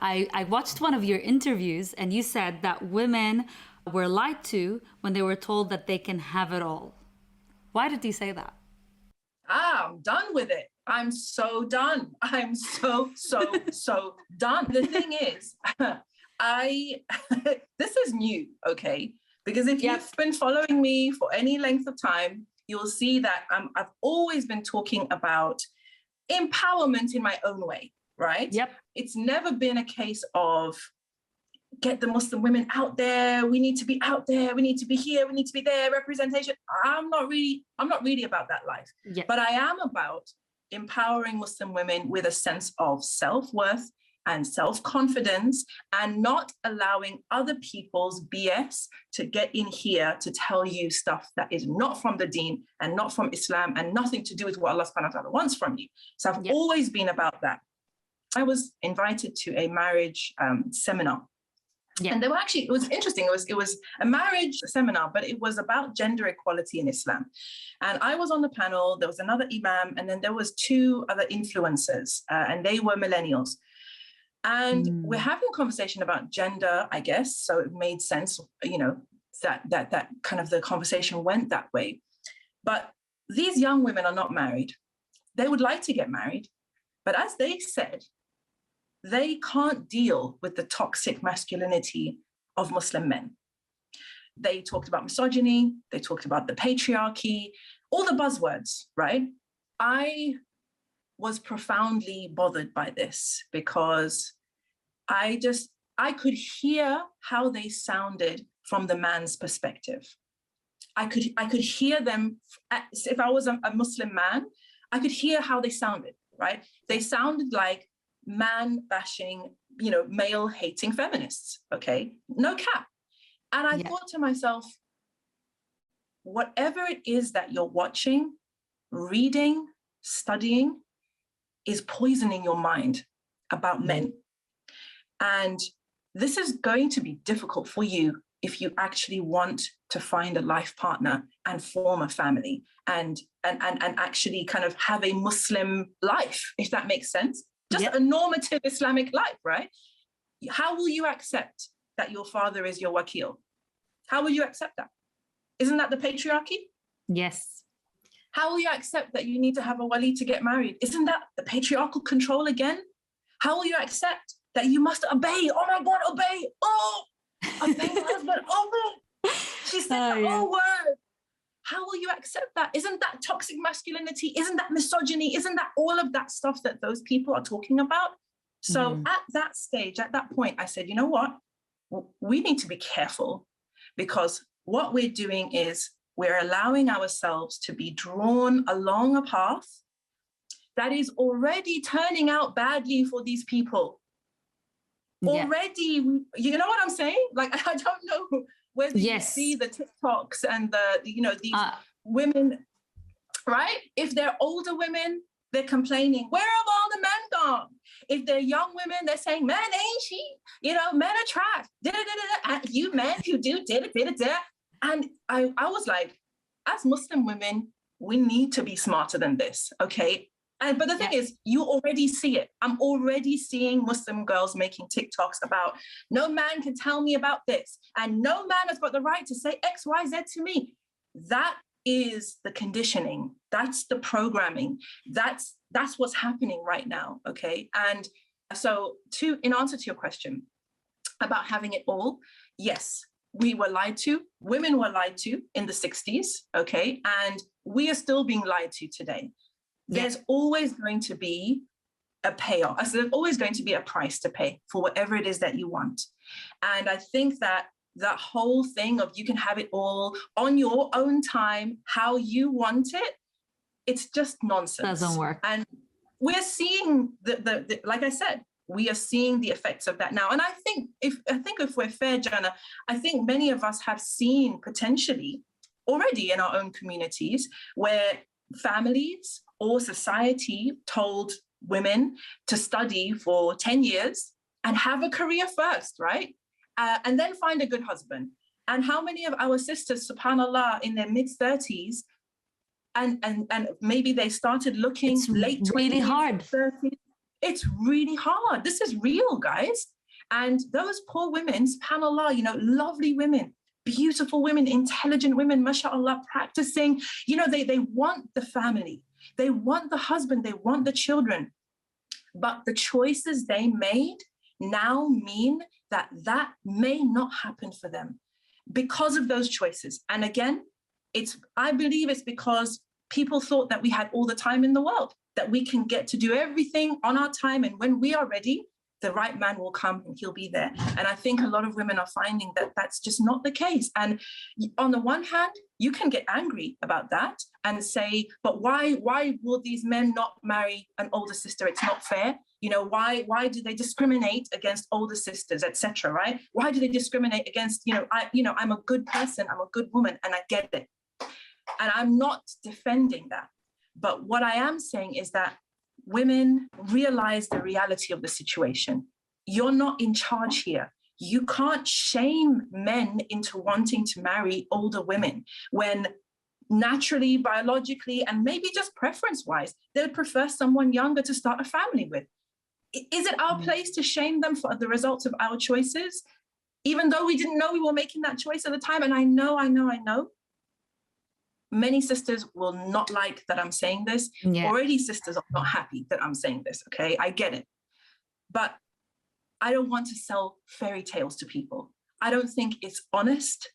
I watched one of your interviews and you said that women were lied to when they were told that they can have it all. Why did you say that? I'm done with it. I'm so done. I'm so done. The thing is, this is new, okay? Because if you've been following me for any length of time, you'll see that I've always been talking about empowerment in my own way, right? Yep. It's never been a case of get the Muslim women out there. We need to be out there. We need to be here. We need to be there. Representation. I'm not really about that life. Yeah. But I am about empowering Muslim women with a sense of self-worth and self-confidence, and not allowing other people's BS to get in here to tell you stuff that is not from the deen and not from Islam and nothing to do with what Allah subhanahu wa ta'ala wants from you. So I've always been about that. I was invited to a marriage seminar. Yeah. And they were actually, it was interesting. It was a marriage seminar, but it was about gender equality in Islam. And I was on the panel, there was another imam, and then there was two other influencers, and they were millennials. And we're having a conversation about gender, I guess. So it made sense, you know, that kind of the conversation went that way. But these young women are not married. They would like to get married. But as they said, they can't deal with the toxic masculinity of Muslim men. They talked about misogyny, they talked about the patriarchy, all the buzzwords, right? I was profoundly bothered by this because I could hear how they sounded from the man's perspective. I could hear them, if I was a Muslim man, I could hear how they sounded, right? They sounded like man bashing, you know, male hating feminists, okay? No cap. And I thought to myself, whatever it is that you're watching, reading, studying is poisoning your mind about men. And this is going to be difficult for you if you actually want to find a life partner and form a family and actually kind of have a Muslim life, if that makes sense. Just a normative Islamic life, right? How will you accept that your father is your wakil? How will you accept that? Isn't that the patriarchy? Yes. How will you accept that you need to have a wali to get married? Isn't that the patriarchal control again? How will you accept that you must obey? Oh my God, obey. Oh, obey my husband. Oh, she said the whole word. How will you accept that? Isn't that toxic masculinity? Isn't that misogyny? Isn't that all of that stuff that those people are talking about? So at that stage, at that point, I said, you know what? We need to be careful, because what we're doing is we're allowing ourselves to be drawn along a path that is already turning out badly for these people. Already, you know what I'm saying? Like, I don't know whether you see the TikToks and these women, right? If they're older women, they're complaining, where have all the men gone? If they're young women, they're saying, man, ain't she? You know, men are trash. And you men, you do, And I was like, as Muslim women, we need to be smarter than this, okay? But the thing is, you already see it. I'm already seeing Muslim girls making TikToks about, no man can tell me about this, and no man has got the right to say X, Y, Z to me. That is the conditioning. That's the programming. That's what's happening right now, okay? And so in answer to your question about having it all, yes, we were lied to. Women were lied to in the 60s, okay? And we are still being lied to today. There's always going to be a payoff. There's always going to be a price to pay for whatever it is that you want. And I think that whole thing of you can have it all on your own time, how you want it, it's just nonsense. Doesn't work. And we're seeing the like I said, we are seeing the effects of that now. And I think if we're fair, Jana, I think many of us have seen potentially already in our own communities where families or society told women to study for 10 years and have a career first, right? And then find a good husband. And how many of our sisters, subhanAllah, in their mid-30s, and maybe they started looking late 20s, really hard. 30s. It's really hard. This is real, guys. And those poor women, subhanAllah, lovely women, beautiful women, intelligent women, mashallah, practicing, they want the family. They want the husband. They want the children. But the choices they made now mean that may not happen for them because of those choices. And again, I believe it's because people thought that we had all the time in the world, that we can get to do everything on our time. And when we are ready, the right man will come and he'll be there. And I think a lot of women are finding that that's just not the case. And on the one hand, you can get angry about that and say, but why will these men not marry an older sister? It's not fair. Why do they discriminate against older sisters, etc. Right? Why do they discriminate against, I'm a good person, I'm a good woman, and I get it. And I'm not defending that. But what I am saying is that women realize the reality of the situation. You're not in charge here. You can't shame men into wanting to marry older women when naturally, biologically, and maybe just preference-wise, they would prefer someone younger to start a family with. Is it our place to shame them for the results of our choices? Even though we didn't know we were making that choice at the time. And I know. Many sisters will not like that I'm saying this. Yeah. Already sisters are not happy that I'm saying this, okay? I get it. But I don't want to sell fairy tales to people. I don't think it's honest.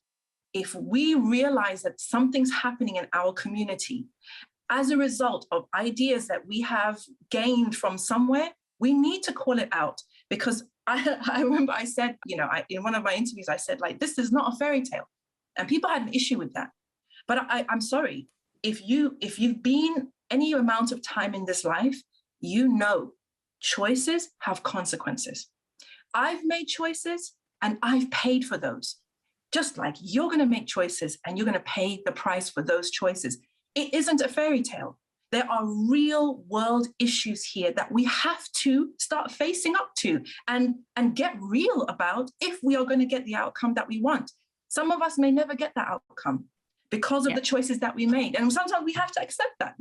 If we realize that something's happening in our community as a result of ideas that we have gained from somewhere, we need to call it out. Because I remember I said, in one of my interviews, I said, this is not a fairy tale. And people had an issue with that. But I'm sorry, if you've been any amount of time in this life, choices have consequences. I've made choices and I've paid for those. Just like you're going to make choices and you're going to pay the price for those choices. It isn't a fairy tale. There are real world issues here that we have to start facing up to and get real about if we are going to get the outcome that we want. Some of us may never get that outcome because of the choices that we made. And sometimes we have to accept that,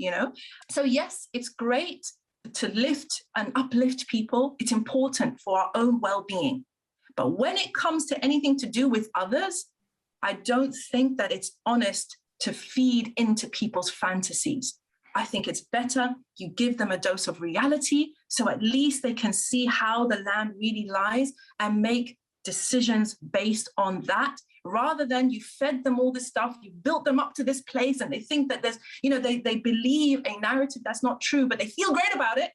So yes, it's great to lift and uplift people. It's important for our own well-being. But when it comes to anything to do with others, I don't think that it's honest to feed into people's fantasies. I think it's better you give them a dose of reality so at least they can see how the land really lies and make decisions based on that, rather than you fed them all this stuff, you built them up to this place and they think that there's, they believe a narrative that's not true, but they feel great about it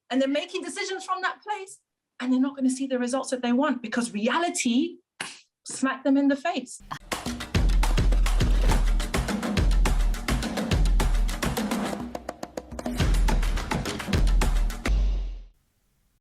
and they're making decisions from that place and they're not going to see the results that they want because reality smacked them in the face.